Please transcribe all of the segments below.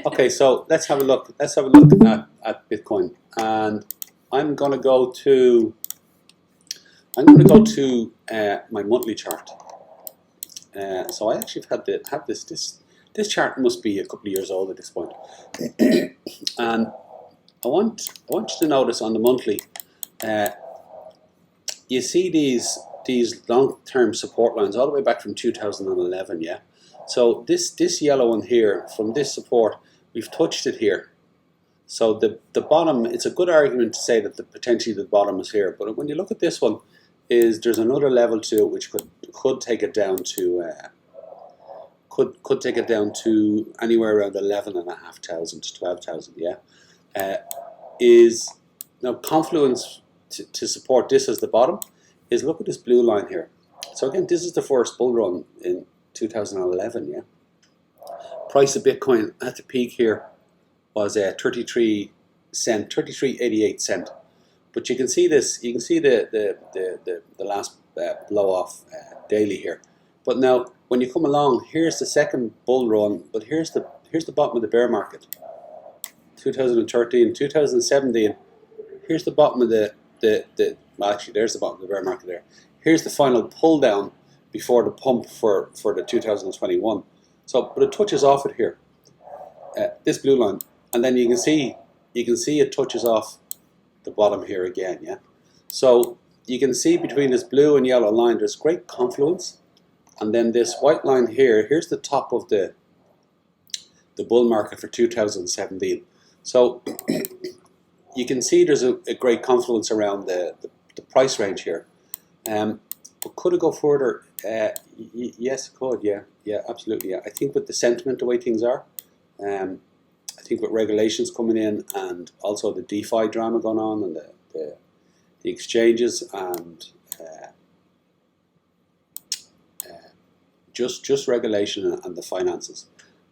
Okay, so let's have a look. Let's have a look at Bitcoin, and I'm going to go to my monthly chart. So I actually have this. This chart must be a couple of years old at this point, and I want you to notice on the monthly. You see these long-term support lines all the way back from 2011. Yeah. So this yellow one here, from this support, we've touched it here. So the bottom, it's a good argument to say that potentially the bottom is here. But when you look at this one, there's another level to it which could take it down to could take it down to anywhere around 11,500 to 12,000. Yeah, is now Confluence to support this as the bottom. Is look at this blue line here. So again, this is the first bull run in 2011. Yeah, price of Bitcoin at the peak here was 33.88 cent. But you can see this. You can see the last blow off daily here. But now, when you come along, here's the second bull run. But here's the bottom of the bear market. 2013, 2017. Here's the bottom of well, actually, there's the bottom of the bear market there. Here's the final pull down before the pump for the 2021. So, but it touches off it here. This blue line, and then you can see it touches off the bottom here again. Yeah. So you can see between this blue and yellow line, there's great confluence, and then this white line here. Here's the top of the bull market for 2017. So you can see there's a great confluence around the price range here. But could it go further? Yes, it could. Yeah, absolutely. Yeah. I think with the sentiment, the way things are, I think with regulations coming in, and also the DeFi drama going on, and the exchanges, and just regulation and the finances,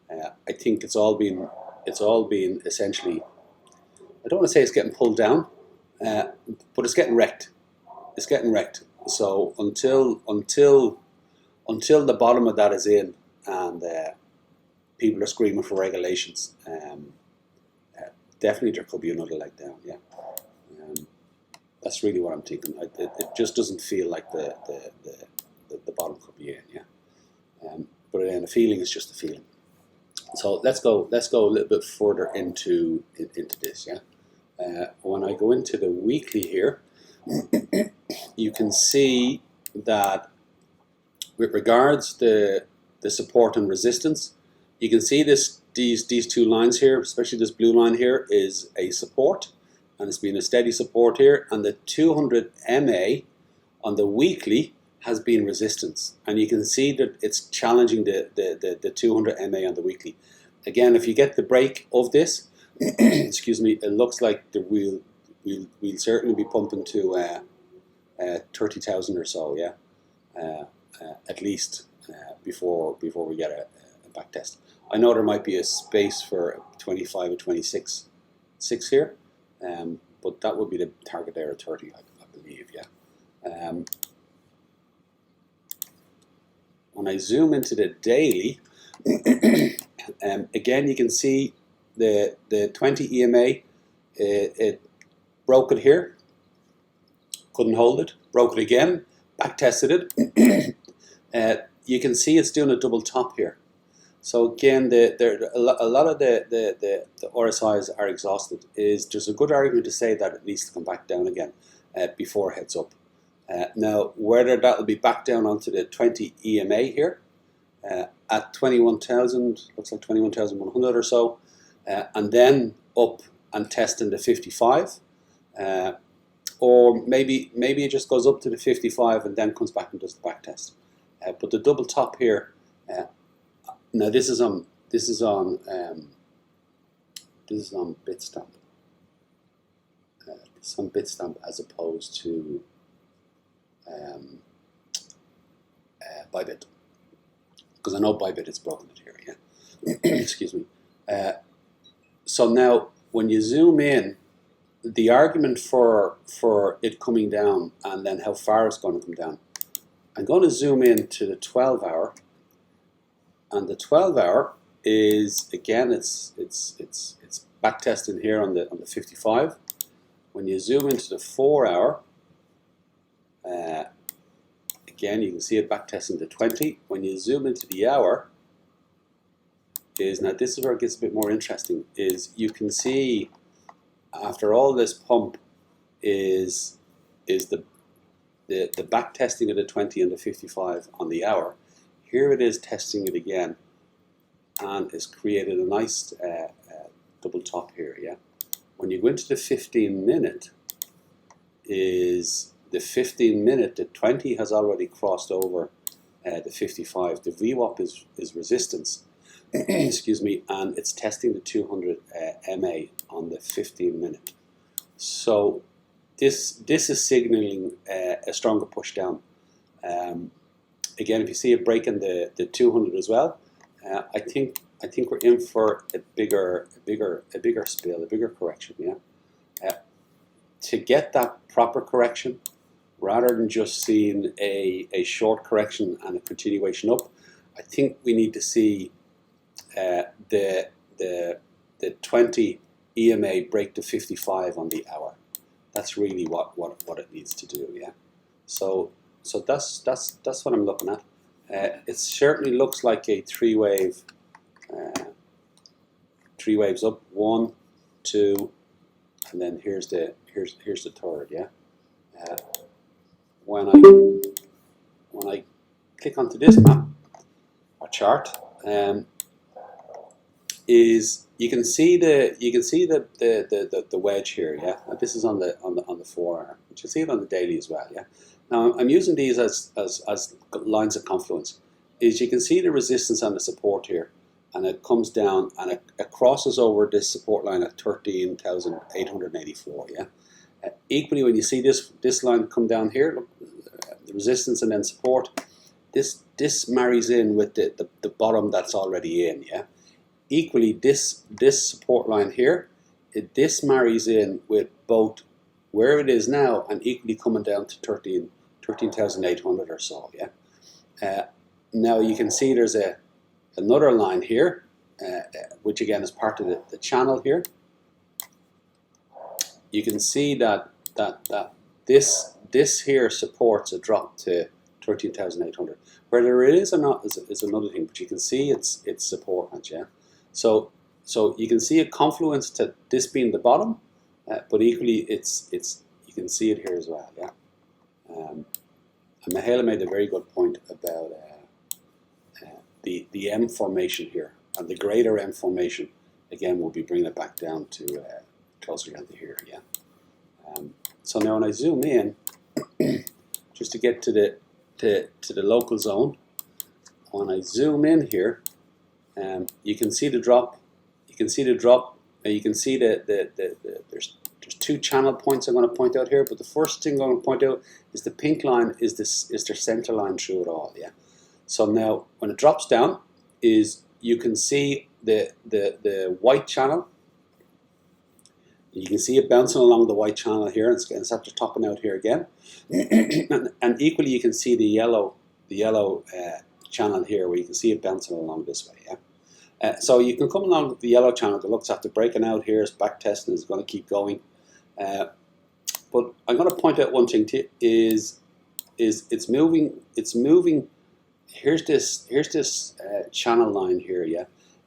I think it's all been essentially. I don't want to say it's getting pulled down, but it's getting wrecked. It's getting wrecked. So until the bottom of that is in, and people are screaming for regulations, definitely there could be another leg down. Yeah, that's really what I'm thinking. It just doesn't feel like the bottom could be in. Yeah, but again, the feeling is just a feeling. So let's go a little bit further into this. Yeah. When I go into the weekly here, you can see that with regards to the support and resistance, you can see these two lines here, especially this blue line here, is a support, and it's been a steady support here, and the 200 MA on the weekly has been resistance, and you can see that it's challenging the 200 MA on the weekly. Again, if you get the break of this, excuse me, it looks like we'll certainly be pumping to 30,000 or so, yeah, at least before we get a back test. I know there might be a space for 25 or 26 here, but that would be the target there at 30, I believe, yeah. When I zoom into the daily, again you can see the 20 EMA, it broke it here, couldn't hold it, broke it again, back tested it. You can see it's doing a double top here. So again, a lot of the RSIs are exhausted. There's a good argument to say that it needs to come back down again before it heads up. Now, whether that will be back down onto the 20 EMA here at 21,000, looks like 21,100 or so, and then up and testing the 55, or maybe it just goes up to the 55 and then comes back and does the back test. But the double top here. Now this is on Bitstamp. This is on Bitstamp as opposed to Bybit, because I know Bybit is broken it here. Yeah, excuse me. So now when you zoom in, the argument for it coming down and then how far it's going to come down. I'm going to zoom in to the 12 hour. And the 12 hour, is, again, it's back testing here on the 55. When you zoom into the 4 hour, again, you can see it back testing the 20. When you zoom into the hour, now this is where it gets a bit more interesting, is you can see after all this pump is the back testing of the 20 and the 55 on the hour. Here it is testing it again, and it's created a nice double top here, yeah. When you go into the 15 minute, is the 15 minute, the 20 has already crossed over the 55. The VWAP is resistance, excuse me, and it's testing the 200 MA on the 15 minute. So this is signaling a stronger push down. Again, if you see it breaking the 200 as well, I think we're in for a bigger spill, a bigger correction. Yeah. To get that proper correction, rather than just seeing a short correction and a continuation up, I think we need to see the 20 EMA break to 55 on the hour. That's really what it needs to do. Yeah. So that's what I'm looking at. It certainly looks like a three waves up, 1, 2, and then here's the third. Yeah. When I click onto this map or chart, is you can see the wedge here. Yeah. And this is on the 4 hour. You can see it on the daily as well. Yeah. Now I'm using these as lines of confluence. Is you can see the resistance and the support here, and it comes down and it crosses over this support line at 13,884. Yeah. Equally, when you see this line come down here, look, the resistance and then support, this marries in with the bottom that's already in. Yeah. Equally, this support line here, this marries in with both where it is now and equally coming down to 13,800 or so. Yeah. Now you can see there's another line here, which again is part of the channel here. You can see that this here supports a drop to 13,800. Whether it is or not is another thing, but you can see it's support, yeah. So you can see a confluence to this being the bottom, but equally it's you can see it here as well, yeah. And Mihaela made a very good point about the M formation here, and the greater M formation again will be bringing it back down to closer down to here, yeah. So now when I zoom in, just to get to the local zone, when I zoom in here, you can see the drop. You can see the drop. You can see there's two channel points I'm going to point out here. But the first thing I'm going to point out is the pink line is their center line through it all. Yeah. So now when it drops down, you can see the white channel. You can see it bouncing along the white channel here, and it's after topping out here again. and equally, you can see the yellow channel here, where you can see it bouncing along this way. Yeah. So you can come along the yellow channel that looks after breaking out here, it's back testing, is going to keep going. But I'm going to point out one thing is it's moving. Here's this channel line here. Yeah.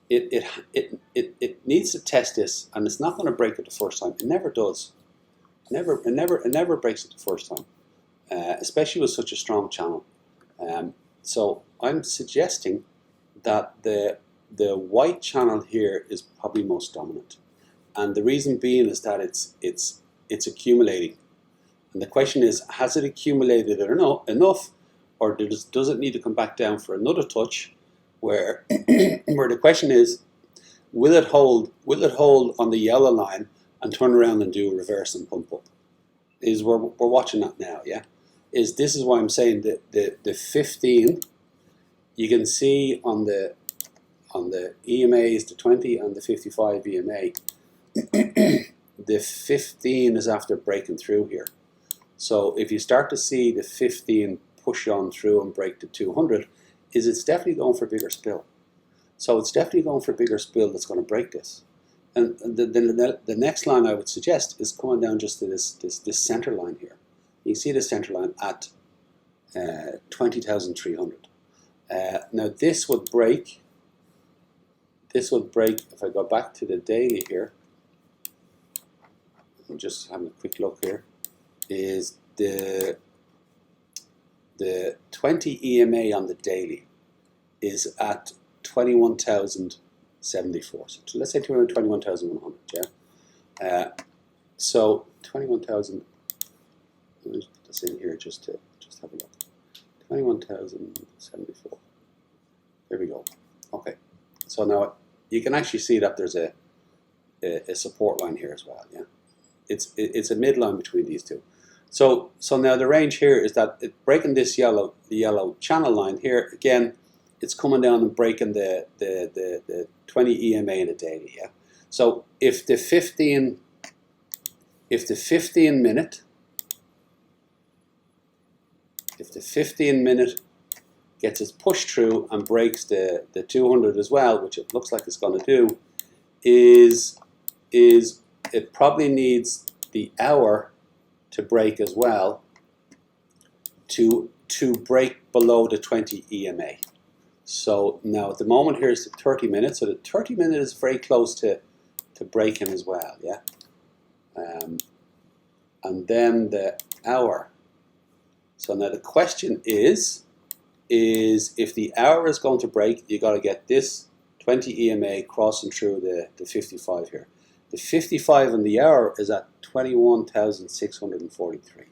It needs to test this, and it's not going to break it the first time. It never does. It never breaks it the first time, especially with such a strong channel. So I'm suggesting that the white channel here is probably most dominant, and the reason being is that it's accumulating, and the question is, has it accumulated enough, or does it need to come back down for another touch? Where the question is, will it hold on the yellow line and turn around and do a reverse and pump up? We're watching that now, yeah. This is why I'm saying that the 15, you can see on the EMAs, the 20 and the 55 EMA, the 15 is after breaking through here. So if you start to see the 15 push on through and break to 200, it's definitely going for a bigger spill. So it's definitely going for a bigger spill that's going to break this. And the next line I would suggest is coming down just to this center line here. You see the center line at 20,300. Now this would break. This would break if I go back to the daily here. I'm just having a quick look here. Is the 20 EMA on the daily is at 21,074. So let's say 21,100. Yeah. So 21,000. Let's put this in here just to have a look. 21,074. There we go. Okay. So now you can actually see that there's a support line here as well. Yeah. It's a midline between these two. So now the range here is that breaking this yellow channel line here again. It's coming down and breaking the 20 EMA in a daily. Yeah. So if the 15 minute gets its push through and breaks the 200 as well, which it looks like it's going to do, is it probably needs the hour to break as well to break below the 20 EMA. So now at the moment here is the 30 minutes, so the 30 minute is very close to breaking as well, yeah. And then the hour. So now the question is if the hour is going to break, you got to get this 20 EMA crossing through the 55 here. The 55 in the hour is at 21,643.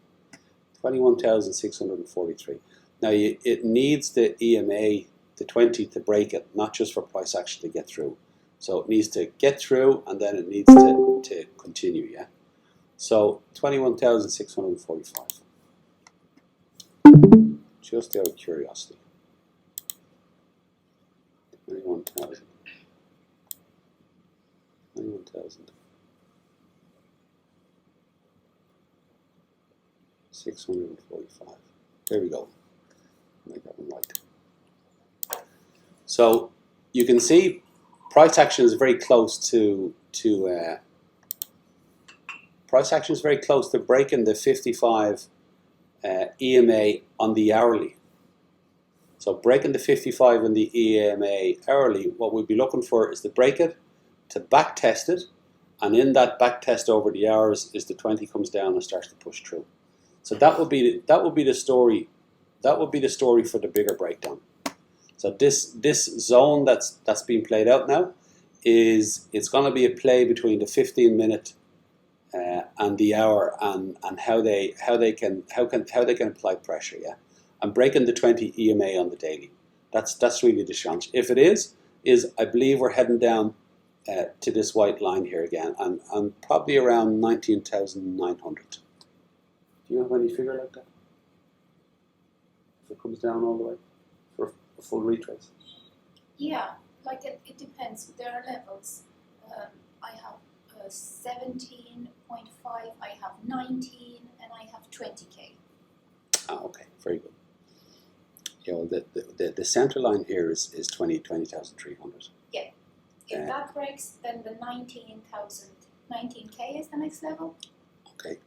21,643. Now it needs the EMA, the 20, to break it, not just for price action to get through. So it needs to get through and then it needs to continue, yeah? So 21,645. Just out of curiosity. 21,000. 21,000. 645. There we go. Make that one white. So you can see price action is very close to price action is very close to breaking the 55 EMA on the hourly. So breaking the 55 in the EMA hourly, what we'd be looking for is to break it, to back test it, and in that back test over the hours is the 20 comes down and starts to push through. So that would be the story. That would be the story for the bigger breakdown. So this zone that's being played out now it's going to be a play between the 15 minute and the hour and how they can apply pressure, yeah, and breaking the 20 EMA on the daily. That's really the challenge. If it is I believe we're heading down to this white line here again, and probably around 19,900. Do you have any figure like that? If it comes down all the way for a full retrace? Yeah, like it depends. There are levels. I have 17.5, I have 19, and I have 20K. Ah, okay, very good. Yeah, well, the center line here is 20,300. Yeah. If that breaks, then the 19K is the next level. Okay.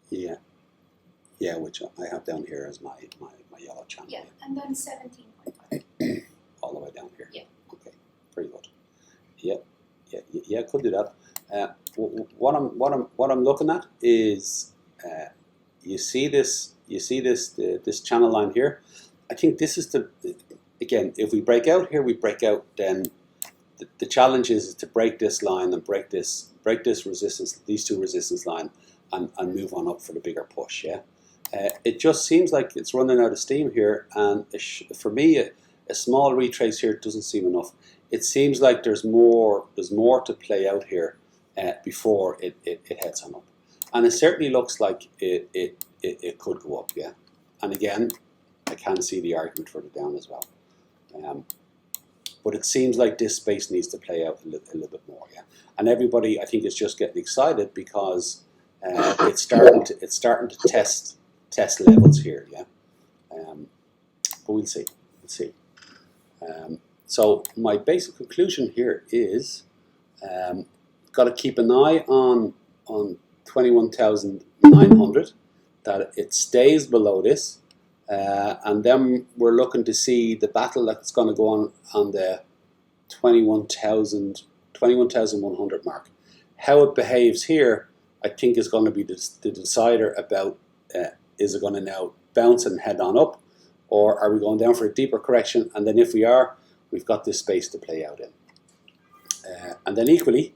Yeah. Yeah, which I have down here as my yellow channel. Yeah, and then 17.5. All the way down here. Yeah. Okay, very good. Yeah, could do that. What I'm looking at is you see this channel line here. I think this is again, if we break out here, we break out. Then the challenge is to break this line and break this resistance, these two resistance line, and move on up for the bigger push. Yeah, it just seems like it's running out of steam here, and for me, a small retrace here doesn't seem enough. It seems like there's more to play out here before it heads on up, and it certainly looks like it could go up. Yeah, and again, I can see the argument for the down as well. But it seems like this space needs to play out a little bit more. Yeah, and everybody I think is just getting excited because it's starting to test levels here. Yeah, but we'll see. So my basic conclusion here is got to keep an eye on 21,900, that it stays below this, and then we're looking to see the battle that's going to go on the 21,100 mark. How it behaves here, I think, is going to be the decider about is it going to now bounce and head on up, or are we going down for a deeper correction? And then if we are, we've got this space to play out in. And then equally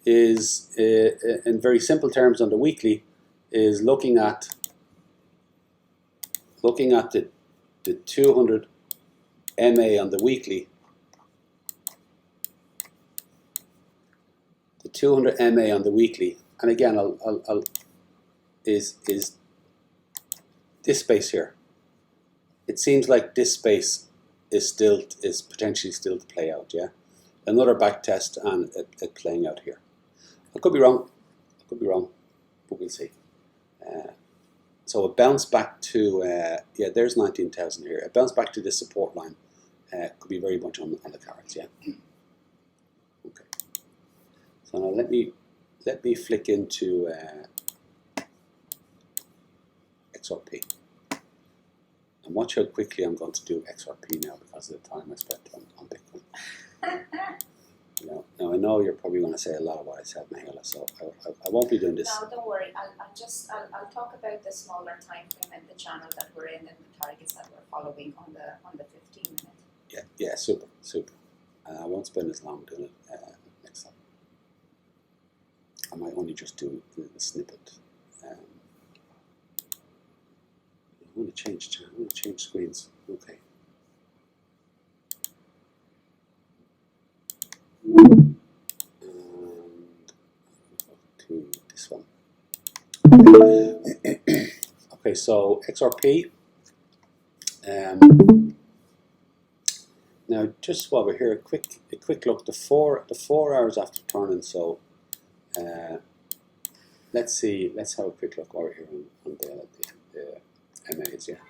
is, in very simple terms on the weekly, is looking at the 200 MA on the weekly. The 200 MA on the weekly, and again, I'll is this space here. It seems like this space is potentially still to play out. Yeah, another back test and it playing out here. I could be wrong, but we'll see. So a bounce back to there's 19,000 here. A bounce back to this support line could be very much on the cards. Yeah. Okay. So now let me flick into XRP. And watch how quickly I'm going to do XRP now because of the time I spent on Bitcoin. Now I know you're probably going to say a lot of what I said, Mihaela, so I won't be doing this. No, don't worry. I'll talk about the smaller time frame and the channel that we're in and the targets that we're following on the 15 minute. Yeah, super. I won't spend as long doing it next time. I might only just do the snippet. I want to change screens. Okay. And to this one. Okay, so XRP. Now, just while we're here, a quick look. The 4 hours after turning. So, let's have a quick look over here on the MAs. Yeah.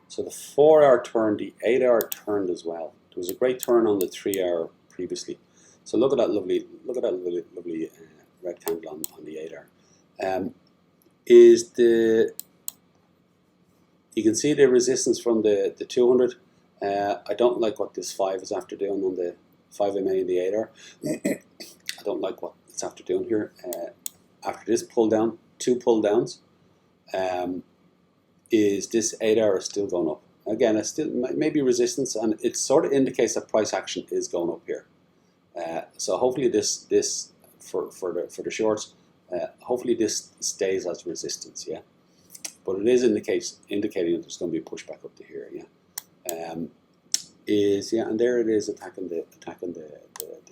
So the 4 hour turned, the 8 hour turned as well. There was a great turn on the 3 hour previously. So look at that lovely red candle on the 8 hour. You can see the resistance from the 200. I don't like what this 5 is after doing on the 5 MA in the 8 hour. I don't like what it's after doing here. After this pull down, 2 pull downs, is this 8 hour still going up? Again, it's still maybe resistance, and it sort of indicates that price action is going up here. So hopefully this for the shorts, hopefully this stays as resistance. Yeah, but it is indicating that there's going to be a pushback up to here. Yeah. And there it is attacking the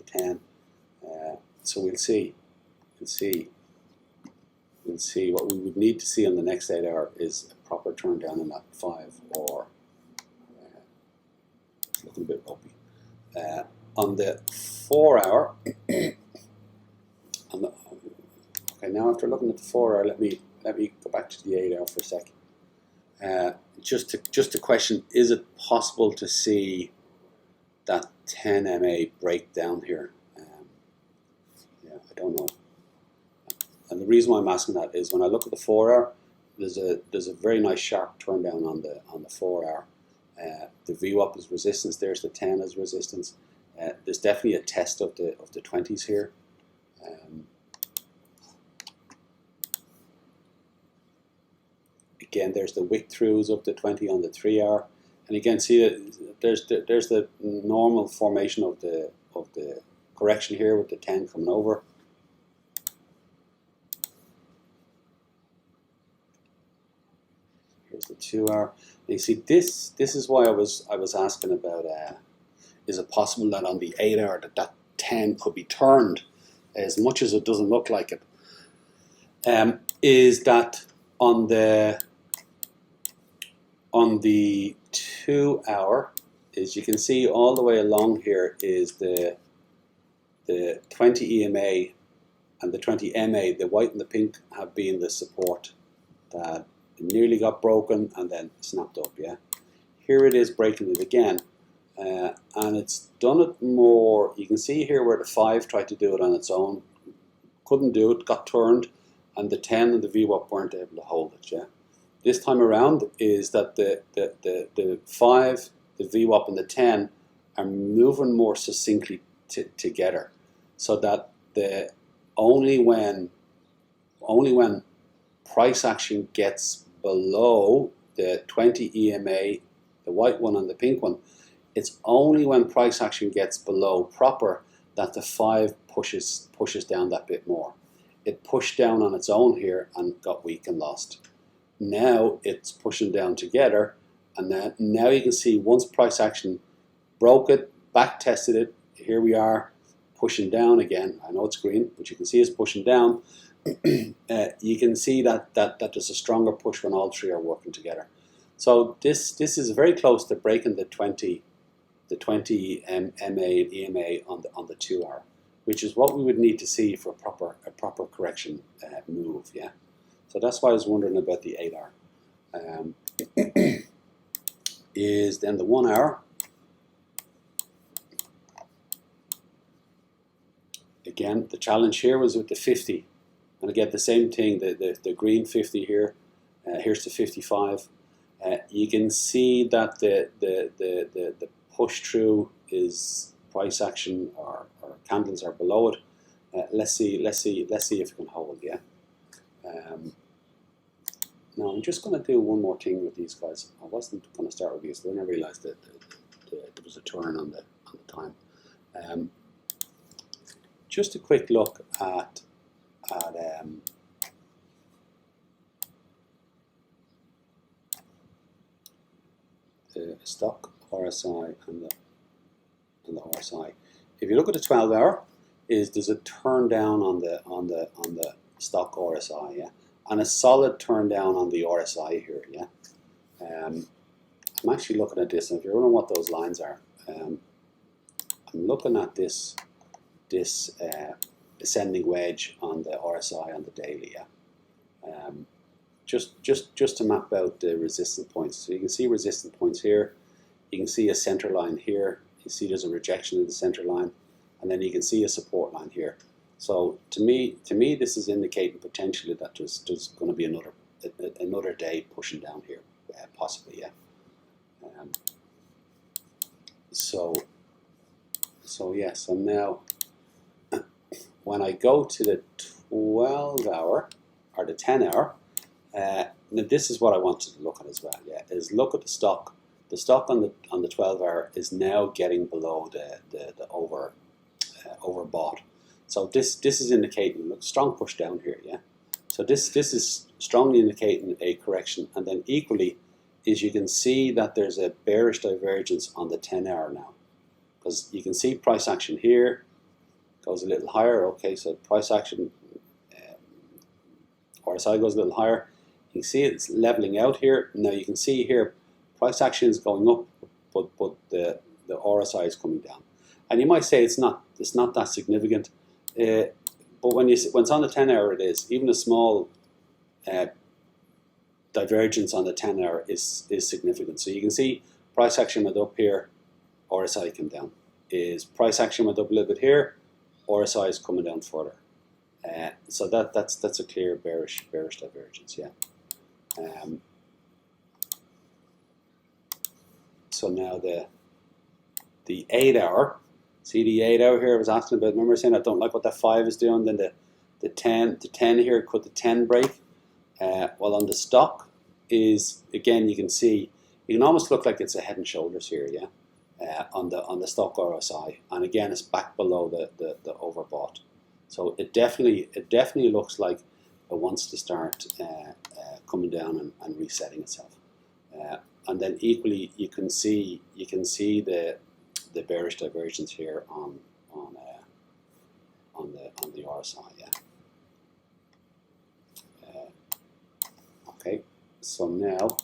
10. So we'll see. What we would need to see on the next 8 hour is a proper turn down in that 5, or it's looking a bit ropey. On the 4 hour, okay. Now after looking at the 4 hour, let me go back to the 8 hour for a second. Just to question, is it possible to see that 10 MA break down here? I don't know. And the reason why I'm asking that is when I look at the 4 hour, there's a very nice sharp turn down on the 4 hour. The VWAP is resistance. There's the 10 as resistance. There's definitely a test of the 20s here. Again, there's the wick throughs of the 20 on the 3 hour, and again, see that there's the normal formation of the correction here with the 10 coming over. Here's the 2 hour. And you see this is why I was asking about is it possible that on the 8 hour that 10 could be turned, as much as it doesn't look like it. Is that on the 2 hour, is you can see all the way along here is the 20 EMA and the 20 MA, the white and the pink have been the support that nearly got broken and then snapped up. Yeah, here it is breaking it again, and it's done it more. You can see here where the 5 tried to do it on its own, couldn't do it, got turned, and the 10 and the VWAP weren't able to hold it. Yeah, this time around is that the 5, the VWAP, and the 10 are moving more succinctly together, so that the only when price action gets below the 20 EMA, the white one and the pink one, it's only when price action gets below proper that the 5 pushes down that bit more. It pushed down on its own here and got weak and lost. Now it's pushing down together, and then now you can see once price action broke it, back tested it, here we are pushing down again. I know it's green, but you can see it's pushing down. You can see that there's a stronger push when all 3 are working together. So this is very close to breaking the 20 MA and EMA on the 2 hour, which is what we would need to see for a proper correction move. Yeah, so that's why I was wondering about the 8 hour. Is then the 1 hour. Again, the challenge here was with the 50. And again, the same thing, the green 50 here, here's the 55. You can see that the push through is price action or candles are below it. Let's see if it can hold. Yeah. Now I'm just going to do one more thing with these guys. I wasn't going to start with these, then I realized that there was a turn on the time. Just a quick look at the stock RSI and the RSI. If you look at the 12 hour, there's a turn down on the stock RSI, yeah, and a solid turn down on the RSI here, yeah. I'm actually looking at this, and if you're wondering what those lines are, I'm looking at this ascending wedge on the RSI on the daily, yeah. Just to map out the resistance points. So you can see resistance points here. You can see a center line here. You see there's a rejection of the center line, and then you can see a support line here. So to me, this is indicating potentially that there's going to be another day pushing down here, possibly, yeah. So yeah. So now, when I go to the 12 hour or the 10 hour, now this is what I wanted to look at as well. Yeah, is look at the stock. The stock on the 12 hour is now getting below the overbought. So this is indicating, look, strong push down here. Yeah. So this is strongly indicating a correction, and then equally is you can see that there's a bearish divergence on the 10 hour now, because you can see price action here goes a little higher. Okay, so price action RSI goes a little higher. You can see it's leveling out here. Now you can see here price action is going up, but the RSI is coming down. And you might say it's not that significant, but when it's on the 10 hour, it is. Even a small divergence on the 10 hour is significant. So you can see price action went up here, RSI came down. Is price action went up a little bit here, RSI is coming down further. So that's a clear bearish divergence, yeah. So now the 8 hour, see the 8 hour here I was asking about, remember saying I don't like what that 5 is doing, then the 10 here, could the 10 break? Well, on the stock is, again, you can almost look like it's a head and shoulders here, yeah, on the stock RSI, and again it's back below the overbought. So it definitely looks like it wants to start coming down and resetting itself. And then equally, you can see the bearish divergence here on the RSI. Yeah. Okay. So now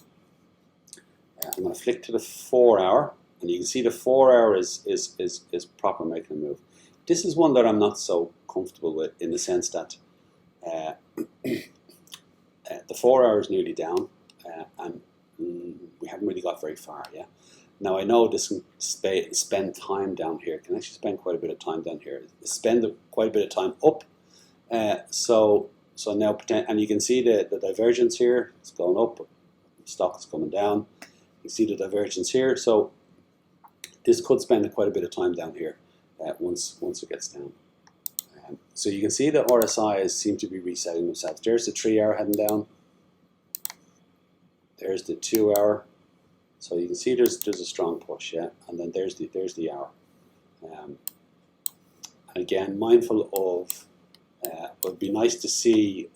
I'm going to flick to the 4 hour, and you can see the 4 hour is proper making a move. This is one that I'm not so comfortable with, in the sense that the 4 hour is nearly down, and we haven't really got very far. Yeah. Now I know this can spend time down here. It can actually spend quite a bit of time down here. Spend quite a bit of time up. So now, and you can see the divergence here. It's going up. The stock is coming down. You see the divergence here. So this could spend quite a bit of time down here once it gets down. So you can see the RSIs seem to be resetting themselves. There's the 3 hour heading down. There's the 2 hour. So you can see there's a strong push, yeah. And then there's the hour. And again, mindful of it would be nice to see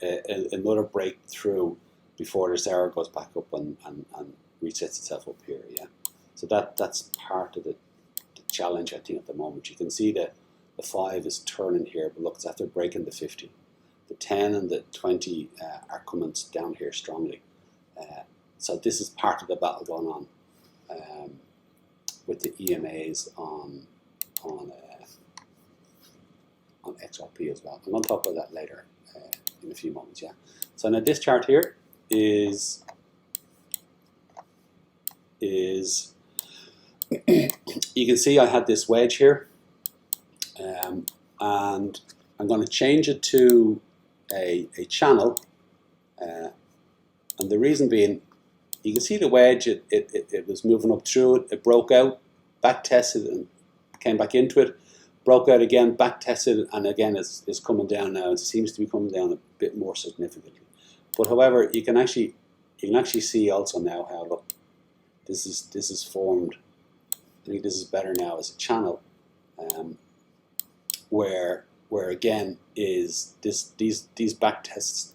another breakthrough before this hour goes back up and resets itself up here, yeah. So that's part of the challenge, I think, at the moment. You can see that the 5 is turning here, but look, it's after breaking the 50. The 10 and the 20 are coming down here strongly. So this is part of the battle going on with the EMAs on XRP as well. I'm going to talk about that later in a few moments, yeah. So now this chart here is you can see I had this wedge here, and I'm going to change it to a channel, and the reason being, you can see the wedge, it was moving up through it, it broke out, back tested and came back into it, broke out again, back tested, and again it's coming down now. It seems to be coming down a bit more significantly. But however, you can actually see also now how, look, this is formed. I think this is better now as a channel, where again is these back tests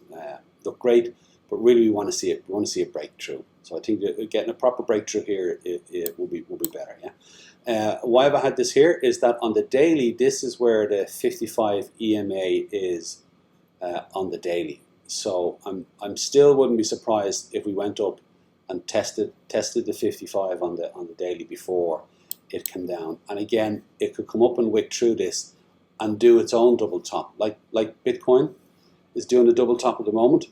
look great, but really we want to see it. We want to see a breakthrough. So I think that getting a proper breakthrough here it will be better. Yeah. Why have I had this here? Is that on the daily, this is where the 55 EMA is on the daily. So I'm still wouldn't be surprised if we went up and tested the 55 on the daily before it came down. And again, it could come up and wick through this and do its own double top, like Bitcoin is doing a double top at the moment.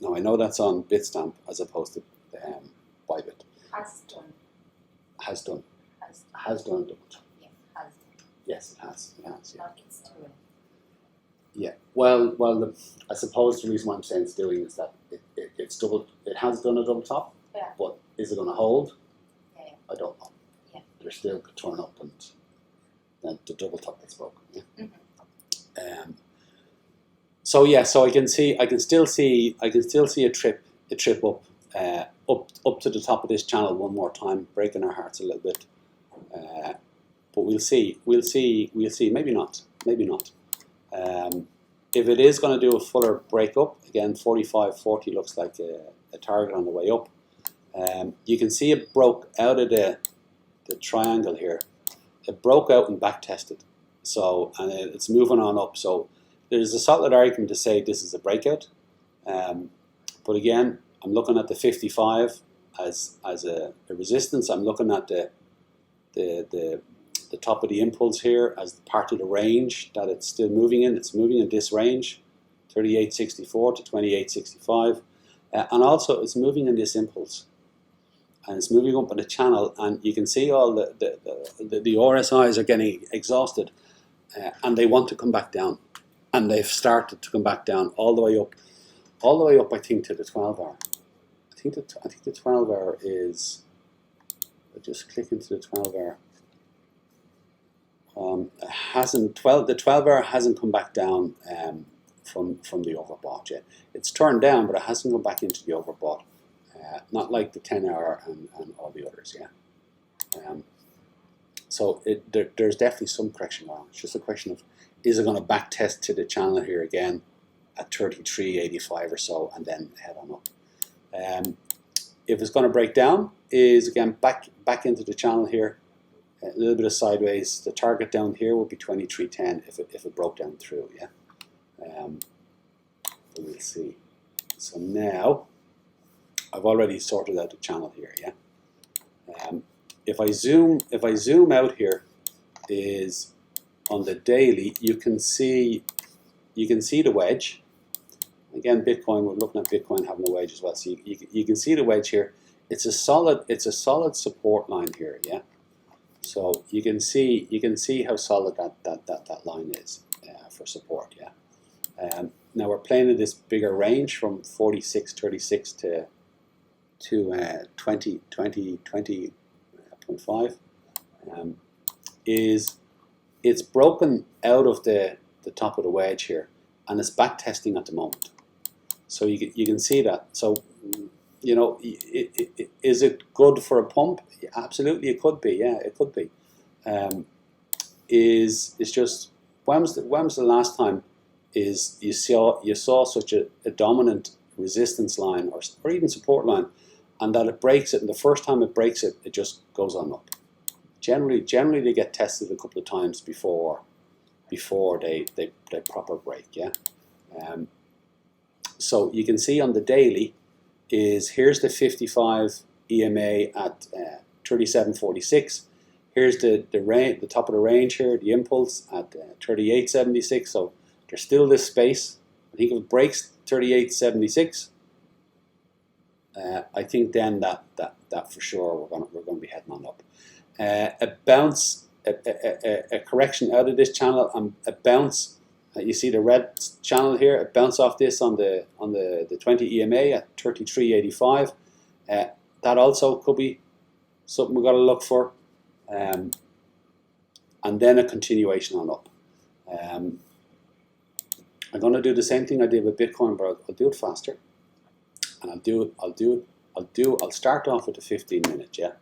Now I know that's on Bitstamp as opposed to Bybit. Has done a double top. Yeah, has done. Yes, it has. It has. Yeah. Not it's doing. Yeah. Well. I suppose the reason why I'm saying it's doing is that it's double. It has done a double top. Yeah. But is it going to hold? Yeah. I don't know. Yeah. There still could turn up and then the double top gets broken. Yeah. Mm-hmm. So yeah, so I can still see a trip up to the top of this channel one more time, breaking our hearts a little bit. But we'll see. Maybe not. If it is going to do a fuller breakup, again, 45.40 looks like a target on the way up. You can see it broke out of the triangle here. It broke out and back tested. So, and it's moving on up. So there's a solid argument to say this is a breakout. But again, I'm looking at the 55 as a resistance. I'm looking at the top of the impulse here as part of the range that it's still moving in. It's moving in this range, 38.64 to 28.65. And also it's moving in this impulse. And it's moving up in the channel, and you can see all the RSIs are getting exhausted, and they want to come back down. And they've started to come back down all the way up, I think, to the 12 hour. I think the 12 hour is, I'll just click into the 12 hour. The 12 hour hasn't come back down from the overbought yet. It's turned down, but it hasn't come back into the overbought. Not like the 10 hour and all the others, yeah. So there's definitely some correction going on. It's just a question of, is it going to back test to the channel here again at 33.85 or so, and then head on up. If it's going to break down, is again back into the channel here, a little bit of sideways. The target down here will be 23.10 if it broke down through, yeah. We'll see. So now I've already sorted out the channel here, yeah. If I zoom out here, is on the daily, you can see the wedge. Again, Bitcoin, we're looking at Bitcoin having a wedge as well. So you can see the wedge here. it's a solid support line here, yeah. So you can see how solid that line is for support, yeah. Now we're playing in this bigger range from 46.36 to 20.5. It's broken out of the top of the wedge here, and it's back testing at the moment. So you can see that. So you know, is it good for a pump? Absolutely, it could be. Yeah, it could be. It's just when was the last time is you saw such a dominant resistance line or even support line, and that it breaks it, and the first time it breaks it, it just goes on up. Generally they get tested a couple of times before they proper break. Yeah. So you can see on the daily is here's the 55 EMA at 37.46. Here's the top of the range here, the impulse at 38.76. So there's still this space. I think if it breaks 38.76, I think then that for sure we're going to be heading on up. A bounce, a correction out of this channel, and a bounce. You see the red channel here. A bounce off this on the 20 EMA at 33.85. That also could be something we've got to look for. And then a continuation on up. I'm going to do the same thing I did with Bitcoin, but I'll do it faster. And I'll start off with the 15 minute, yeah.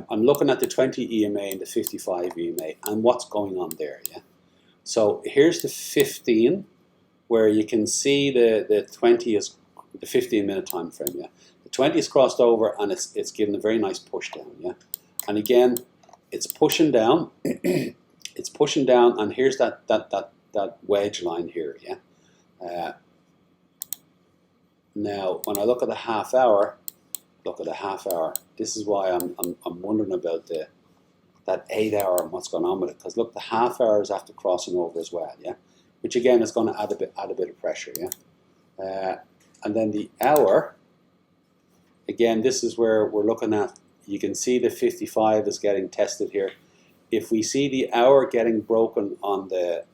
I'm looking at the 20 EMA and the 55 EMA and what's going on there, yeah. So here's the 15, where you can see the 20 is the 15 minute time frame, yeah. The 20 is crossed over and it's given a very nice push down, yeah. And again, it's pushing down, it's pushing down, and here's that wedge line here, yeah. Now, when I look at the half hour, this is why I'm wondering about that 8 hour and what's going on with it. Because look, the half hour is after crossing over as well, yeah. Which again is going to add a bit of pressure, yeah. And then the hour, again, this is where we're looking at. You can see the 55 is getting tested here. If we see the hour getting broken on the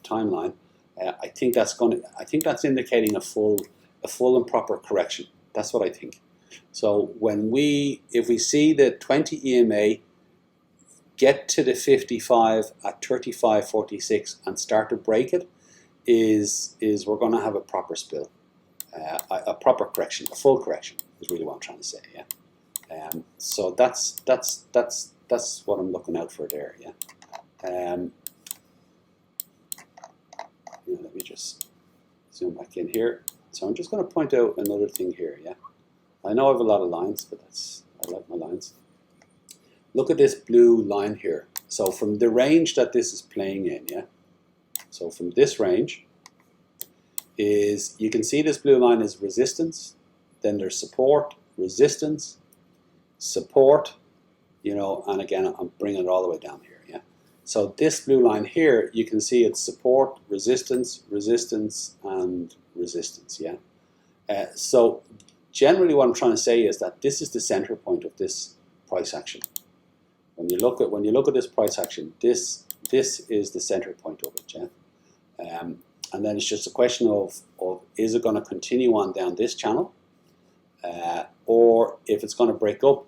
timeline, I think that's indicating a full and proper correction. That's what I think. So if we see the 20 EMA get to the 55 at 35.46 and start to break it, is we're going to have a proper spill, a proper correction, a full correction is really what I'm trying to say. Yeah. So that's what I'm looking out for there. Yeah. Let me just zoom back in here. So I'm just going to point out another thing here, yeah. I know I have a lot of lines, but I like my lines. Look at this blue line here. So from the range that this is playing in, yeah. So from this range you can see this blue line is resistance, then there's support, resistance, support, and again, I'm bringing it all the way down here, yeah. So this blue line here, you can see it's support, resistance, resistance, and resistance, yeah. So generally what I'm trying to say is that this is the center point of this price action. When you look at this price action, this is the center point of it, yeah. And then it's just a question of is it going to continue on down this channel, or if it's going to break up,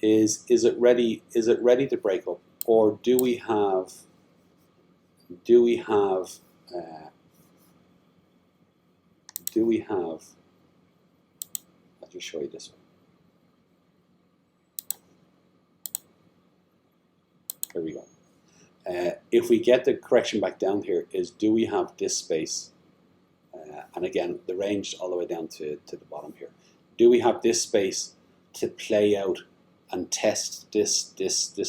is it ready to break up, or do we have I'll just show you this one. There we go. If we get the correction back down here, do we have this space? And again, the range all the way down to the bottom here. Do we have this space to play out and test this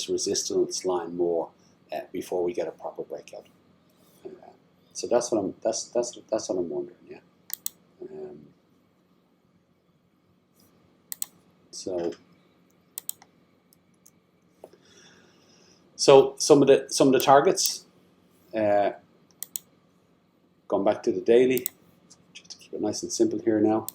resistance line more before we get a proper breakout? So that's what I'm wondering. Yeah. So some of the targets. Going back to the daily, just to keep it nice and simple here now.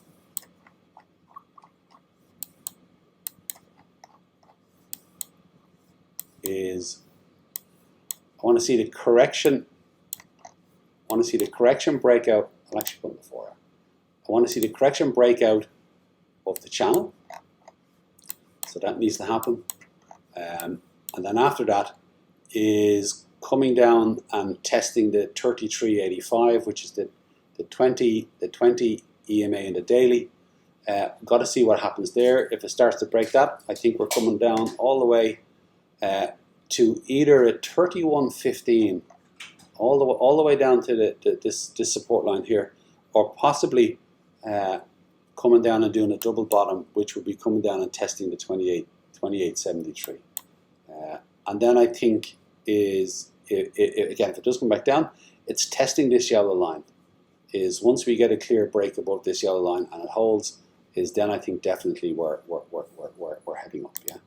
is I want to see the correction. I want to see the correction breakout. I'll actually put it before. I want to see the correction breakout of the channel. So that needs to happen. And then after that is coming down and testing the 33.85, which is the 20 EMA in the daily. Got to see what happens there. If it starts to break that, I think we're coming down all the way to either a 31.15, all the way down to this support line here, or possibly coming down and doing a double bottom, which would be coming down and testing the 28.73. And then I think is again, if it does come back down, it's testing this yellow line. Is once we get a clear break above this yellow line and it holds, is then I think definitely we're heading up, yeah.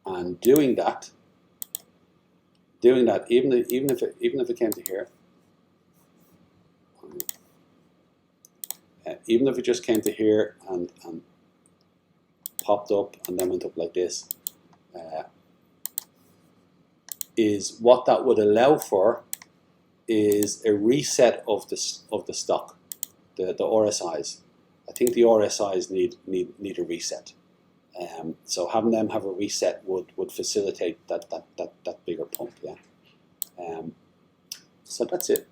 And doing that, even if it came to here, even if it just came to here and popped up and then went up like this, is what that would allow for is a reset of the stock, the RSIs. I think the RSIs need a reset. So having them have a reset would facilitate that bigger pump, yeah. So that's it.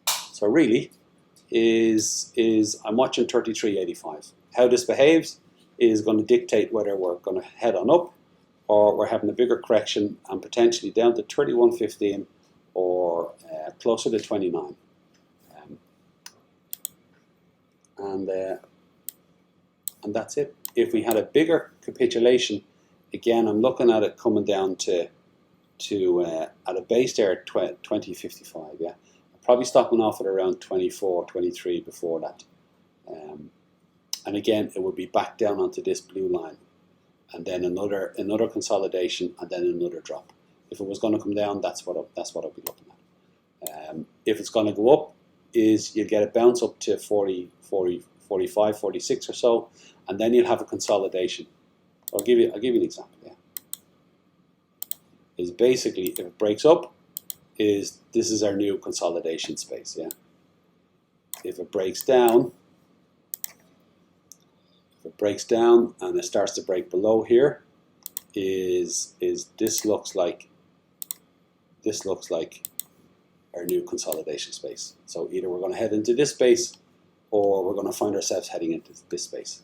So really is I'm watching 33.85. How this behaves is going to dictate whether we're going to head on up or we're having a bigger correction and potentially down to 31.15 or closer to 29. And that's it. If we had a bigger capitulation, again, I'm looking at it coming down to at a base there at 20.55. Yeah, probably stopping off at around 24, 23 before that. And again, it would be back down onto this blue line, and then another consolidation, and then another drop. If it was going to come down, that's what I'll be looking at. If it's going to go up, is you'll get a bounce up to 40, 45, 46 or so, and then you'll have a consolidation. I'll give you an example. Yeah, is basically if it breaks up, this is our new consolidation space. Yeah, if it breaks down, and it starts to break below here, is this looks like our new consolidation space. So either we're going to head into this space, or we're going to find ourselves heading into this space.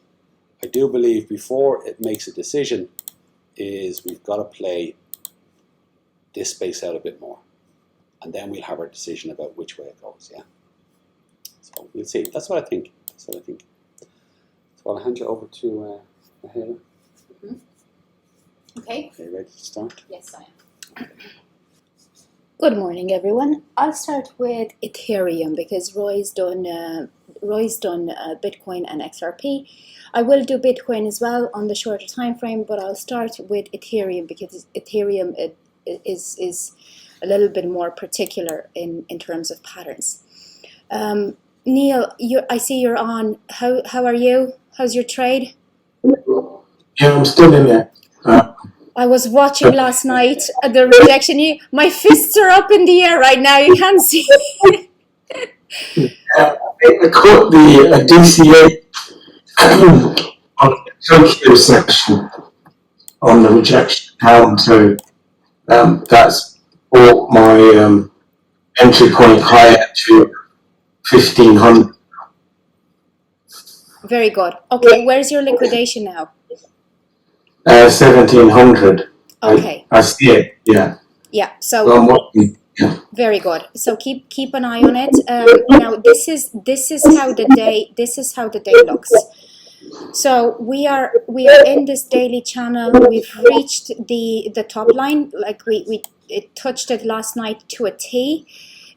I do believe before it makes a decision, is we've got to play this space out a bit more, and then we'll have our decision about which way it goes. Yeah. So we'll see. That's what I think. So I'll hand you over to Mihaela. Mm-hmm. Okay. Are you ready to start? Yes, I am. Good morning, everyone. I'll start with Ethereum because Roy's done Bitcoin and XRP. I will do Bitcoin as well on the shorter time frame, but I'll start with Ethereum because Ethereum is a little bit more particular in terms of patterns. Neil, I see you're on. How are you? How's your trade? Yeah, I'm still in there. I was watching last night the rejection. My fists are up in the air right now. You can't see. I caught the DCA on the Tokyo section on the rejection down, so that's brought my entry point higher to 1500. Very good. Okay, where's your liquidation now? 1700. Okay. I see it. Yeah. Yeah. So I'm watching. Yeah. very good. So keep an eye on it. Now this is how the day looks. So we are in this daily channel. We've reached the top line. Like it touched it last night to a T.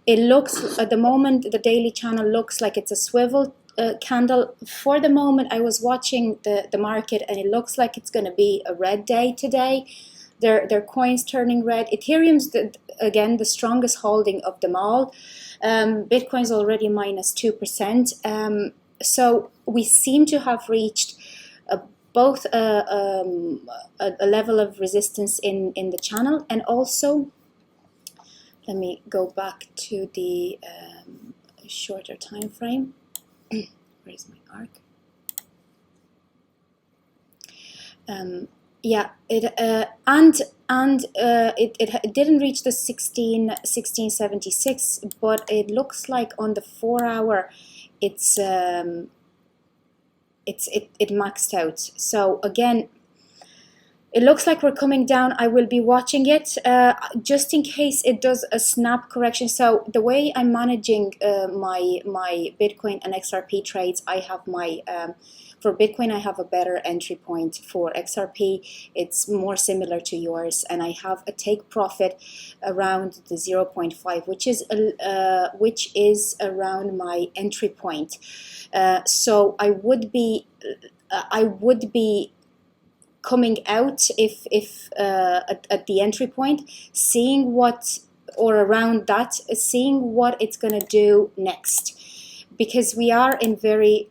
It looks at the moment the daily channel looks like it's a swivel candle. For the moment, I was watching the market, and it looks like it's going to be a red day today. Their coins turning red. Ethereum's again the strongest holding of them all. Bitcoin's already minus 2%. So we seem to have reached a both a level of resistance in the channel, and also, let me go back to the shorter time frame. Where's my arc? Yeah, it didn't reach the 1676, but it looks like on the 4 hour it maxed out. So again, it looks like we're coming down. I will be watching it just in case it does a snap correction. So the way I'm managing my Bitcoin and XRP trades, I have my for Bitcoin, I have a better entry point. For XRP, it's more similar to yours, and I have a take profit around the 0.5, which is around my entry point. So I would be coming out if at the entry point, seeing what, or around that, seeing what it's gonna do next, because we are in very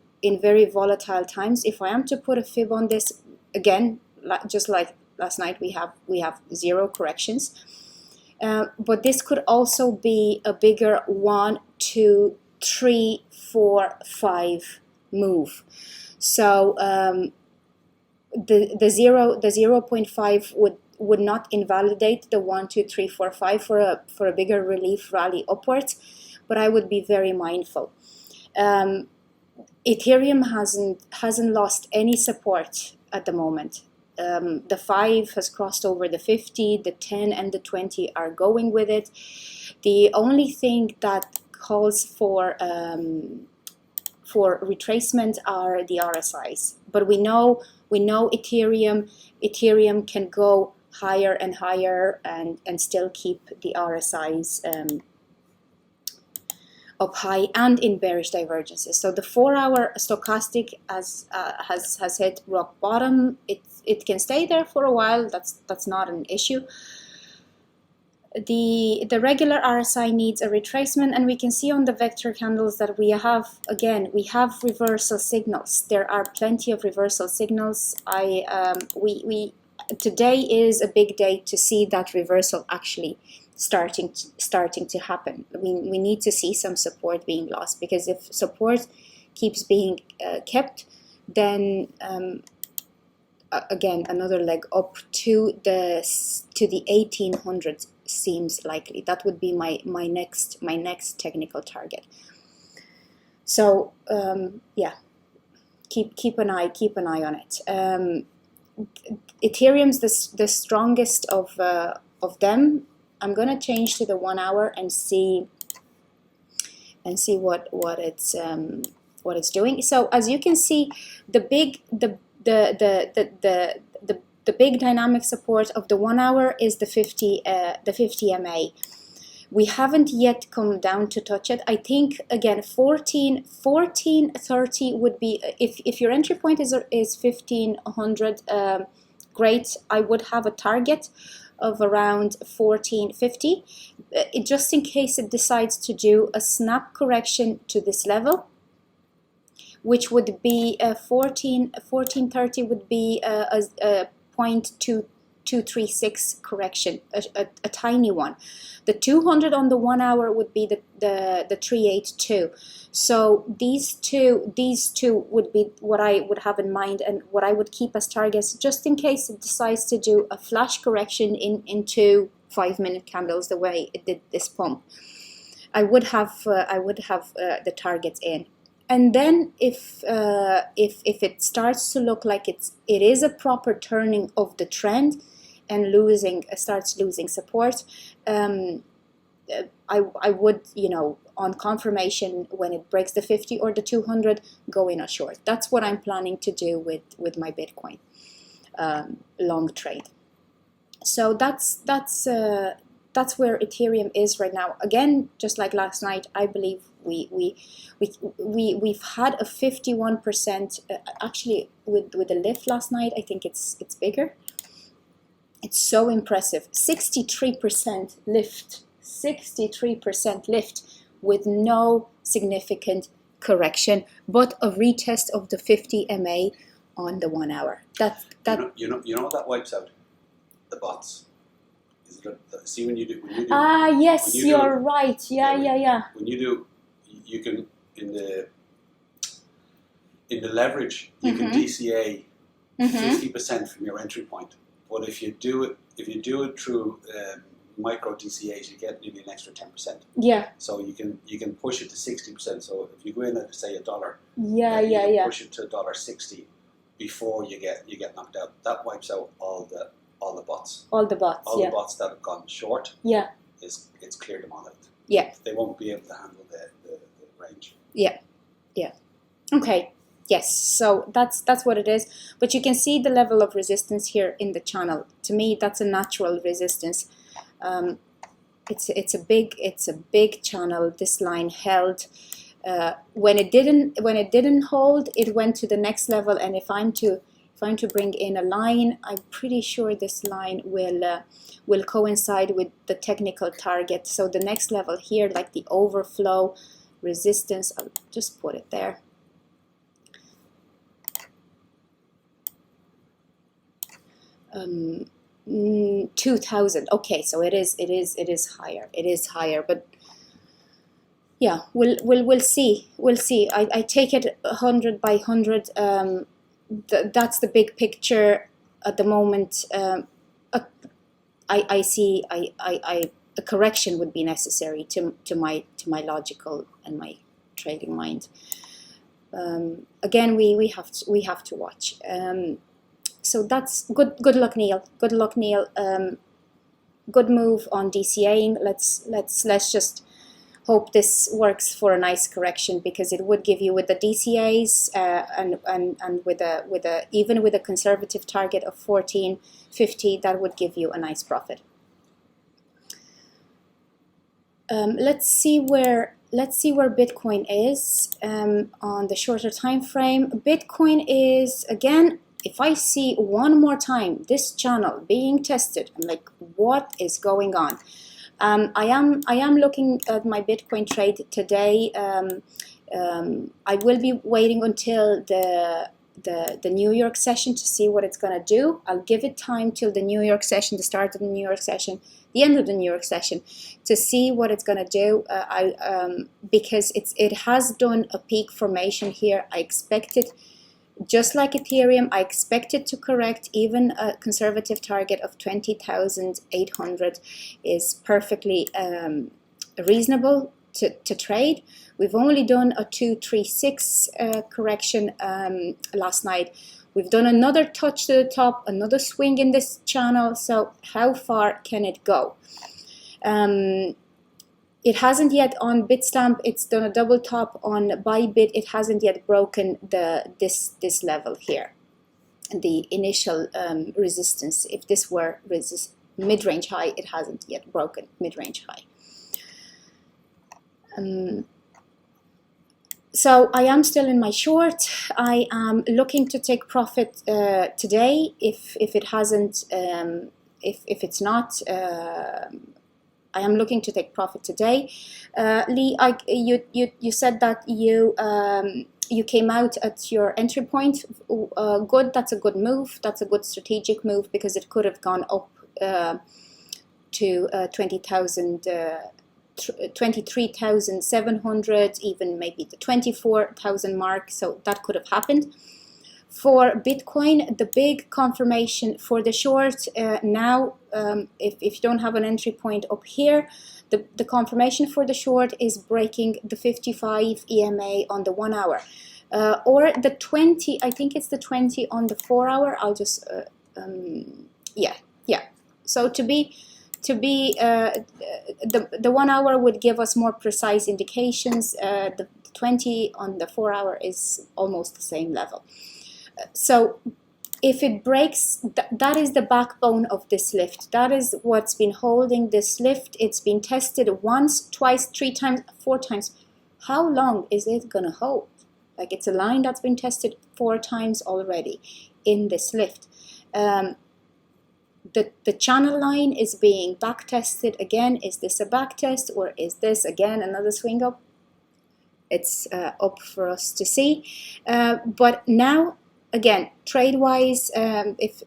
volatile times. If I am to put a fib on this, again, just like last night, we have 0 corrections, but this could also be a bigger 1, 2, 3, 4, 5 move. So the 0.5 would not invalidate the 1, 2, 3, 4, 5 for a bigger relief rally upwards, but I would be very mindful. Ethereum hasn't lost any support at the moment. The 5 has crossed over the 50, the 10 and the 20 are going with it. The only thing that calls for retracement are the RSIs, but we know Ethereum can go higher and higher and still keep the RSIs up high and in bearish divergences. So the 4 hour stochastic has hit rock bottom. It can stay there for a while. That's not an issue. The regular RSI needs a retracement, and we can see on the vector candles that we have reversal signals. There are plenty of reversal signals. Today is a big day to see that reversal actually starting to happen. We need to see some support being lost, because if support keeps being kept, then again another leg up to the 1800s seems likely. That would be my next technical target. So yeah, keep an eye on it. Ethereum's the strongest of them. I'm gonna change to the 1 hour and see what it's doing. So as you can see, the big dynamic support of the 1 hour is the 50 MA. We haven't yet come down to touch it. I think again 1430 would be, if your entry point is 1500, great. I would have a target of around 1450, just in case it decides to do a snap correction to this level, which would be 1430 would be a 0.2236 correction, a tiny one. The 200 on the 1 hour would be the 382. So these two would be what I would have in mind and what I would keep as targets, just in case it decides to do a flash correction into 5-minute candles the way it did this pump. I would have the targets in. And then if it starts to look like it is a proper turning of the trend and starts losing support, I would, on confirmation, when it breaks the 50 or the 200, go in a short. That's what I'm planning to do with my Bitcoin long trade. So that's where Ethereum is right now. Again, just like last night, I believe we've had a 51%. Actually, with the lift last night, I think it's bigger. It's so impressive. 63% lift. 63% lift with no significant correction, but a retest of the 50 MA on the 1 hour. That You know what that wipes out? The bots. Is it see when you do yes, when you you're do- right. Yeah. when you do, you can in the leverage you can DCA Mm-hmm. 50% from your entry point. But if you do it through micro DCAs, you get nearly an extra 10%. Yeah. So you can push it to 60%. So if you go in at say $1, Yeah. you can Yeah. push it to $1.60 before you get knocked out. That wipes out all the bots. All the bots. All Yeah. the bots that have gone short, Yeah. it's cleared them all out. Yeah. They won't be able to handle the range. Okay. Yes. So that's what it is. But you can see the level of resistance here in the channel. To me, that's a natural resistance. It's a big channel. This line held. When it didn't hold, it went to the next level. And if I'm to bring in a line, I'm pretty sure this line will coincide with the technical target. So the next level here, like the overflow resistance, I'll just put it there. 2000. Okay, so it is higher. It is higher, but yeah, we'll see. I take it 100 by 100. That's the big picture at the moment. I see. A correction would be necessary to my logical and my trading mind. Again, we have to watch. So that's good. Good luck, Neil. Good luck, Neil. Good move on DCAing. Let's just hope this works for a nice correction, because it would give you, with the DCAs and with a even with a conservative target of 1450, that would give you a nice profit. Let's see where Bitcoin is on the shorter time frame. Bitcoin is, again, if I see one more time this channel being tested, I'm like, what is going on? I am looking at my Bitcoin trade today. I will be waiting until the New York session to see what it's gonna do. I'll give it time till the New York session, the start of the New York session, the end of the New York session, to see what it's gonna do. Because it has done a peak formation here. I expect it, just like Ethereum, I expect it to correct. Even a conservative target of 20,800 is perfectly reasonable to trade. We've only done a 236 correction last night. We've done another touch to the top, another swing in this channel. So how far can it go? It hasn't yet on Bitstamp. It's done a double top on Bybit. It hasn't yet broken this level here, the initial resistance. If this were mid-range high, it hasn't yet broken mid-range high. So I am still in my short. I am looking to take profit today. If it hasn't, if it's not. I am looking to take profit today. Lee, you said that you came out at your entry point. Good, that's a good move. That's a good strategic move, because it could have gone up to 23,700, even maybe the 24,000 mark. So that could have happened. For Bitcoin, the big confirmation for the short now, if you don't have an entry point up here, the confirmation for the short is breaking the 55 EMA on the 1 hour, or the 20. I think it's the 20 on the 4 hour. I'll just yeah. So to be the 1 hour would give us more precise indications. The 20 on the 4 hour is almost the same level. So if it breaks, that is the backbone of this lift. That is what's been holding this lift. It's been tested once, twice, 3 times, 4 times. How long is it gonna hold? Like, it's a line that's been tested 4 times already in this lift. The channel line is being back tested again. Is this a back test, or is this again another swing up? It's up for us to see. But now again, trade-wise, if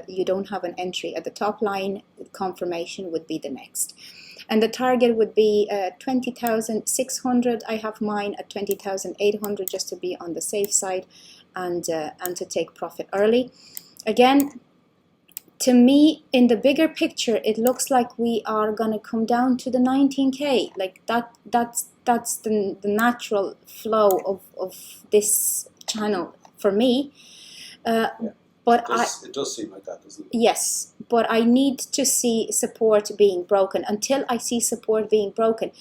you don't have an entry at the top line, confirmation would be the next. And the target would be 20,600. I have mine at 20,800 just to be on the safe side and to take profit early. Again, to me, in the bigger picture, it looks like we are gonna come down to the 19K. Like that's the natural flow of this channel for me. But it does seem like that, doesn't it? yes, but I need to see support being broken. Until I see support being broken,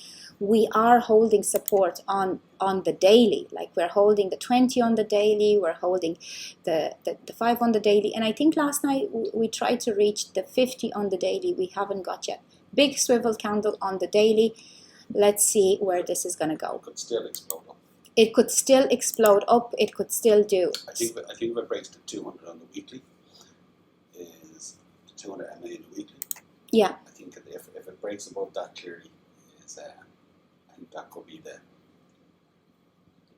we are holding support on the daily. Like we're holding the 20 on the daily, we're holding the 5 on the daily. And I think last night we tried to reach the 50 on the daily. We haven't got yet. Big swivel candle on the daily. Let's see where this is going to go. It could still explode up. It could still explode up. It could still do. I think if it breaks to 200 on the weekly, is 200 MA in the weekly. Yeah. I think if it breaks above that, clearly, is I think that could be the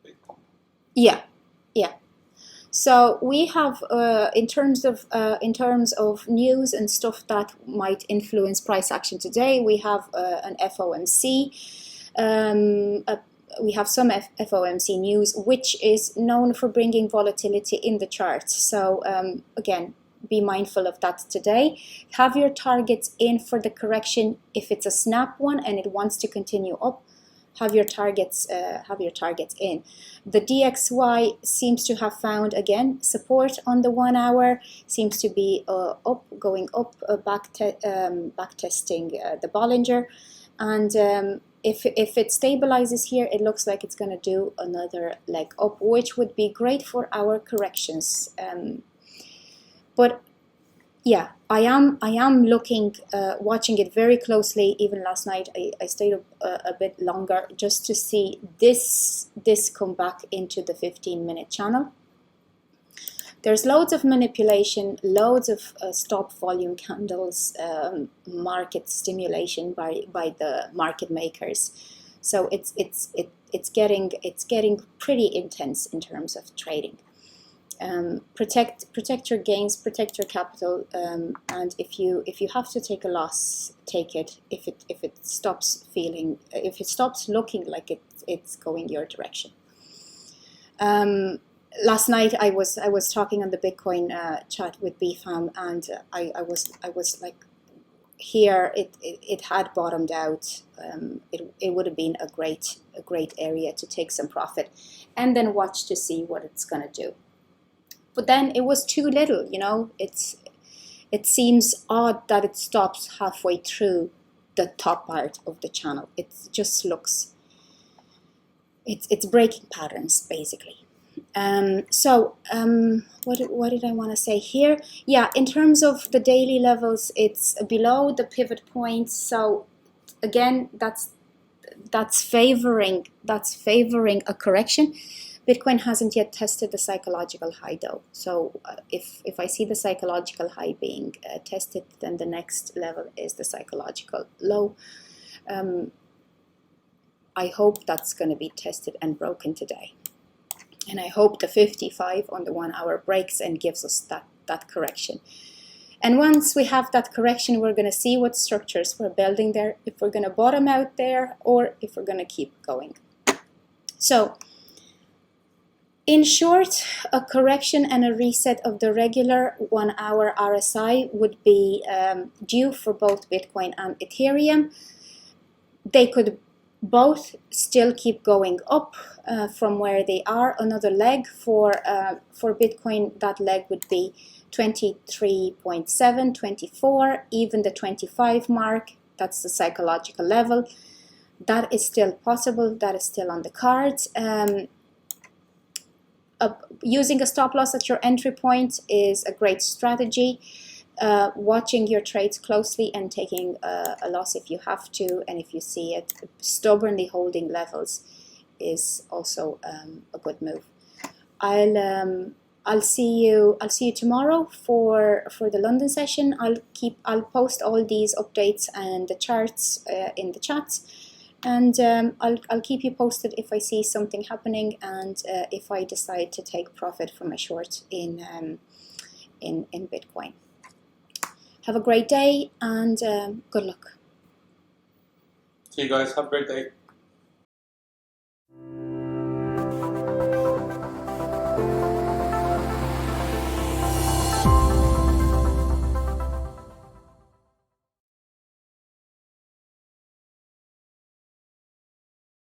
big pump. Yeah, yeah. So we have in terms of news and stuff that might influence price action today, we have an FOMC. We have some FOMC news, which is known for bringing volatility in the charts. So again, be mindful of that today. Have your targets in for the correction. If it's a snap one and it wants to continue up, have your targets in. The DXY seems to have found again support on the 1 hour. Seems to be going up, back testing the Bollinger, and if it stabilizes here, it looks like it's going to do another leg up, which would be great for our corrections. But yeah, I am looking, watching it very closely. Even last night, I stayed up a bit longer just to see this come back into the 15-minute channel. There's loads of manipulation, loads of stop volume candles, market stimulation by the market makers. So it's getting pretty intense in terms of trading. Protect your gains, protect your capital, and if you have to take a loss, take it. If it stops looking like it's going your direction. Last night I was talking on the Bitcoin chat with BFAM, and I was like, here it had bottomed out. It would have been a great area to take some profit, and then watch to see what it's gonna do. But then it was too little, you know. It seems odd that it stops halfway through the top part of the channel. It just looks, it's breaking patterns basically. What did I want to say here? Yeah, in terms of the daily levels, it's below the pivot point. So again, that's favoring a correction. Bitcoin hasn't yet tested the psychological high though. So if I see the psychological high being tested, then the next level is the psychological low. I hope that's going to be tested and broken today. And I hope the 55 on the 1 hour breaks and gives us that correction. And once we have that correction, we're going to see what structures we're building there, if we're going to bottom out there or if we're going to keep going. So in short, a correction and a reset of the regular 1 hour RSI would be due for both Bitcoin and Ethereum. They could both still keep going up from where they are. Another leg for Bitcoin, that leg would be 23.7, 24, even the 25 mark. That's the psychological level. That is still possible. That is still on the cards. Using a stop loss at your entry point is a great strategy. Watching your trades closely and taking a loss if you have to, and if you see it, stubbornly holding levels is also a good move. I'll see you tomorrow for the London session. I'll post all these updates and the charts in the chats, and I'll keep you posted if I see something happening, and if I decide to take profit from a short in Bitcoin. Have a great day, and good luck. See you guys. Have a great day.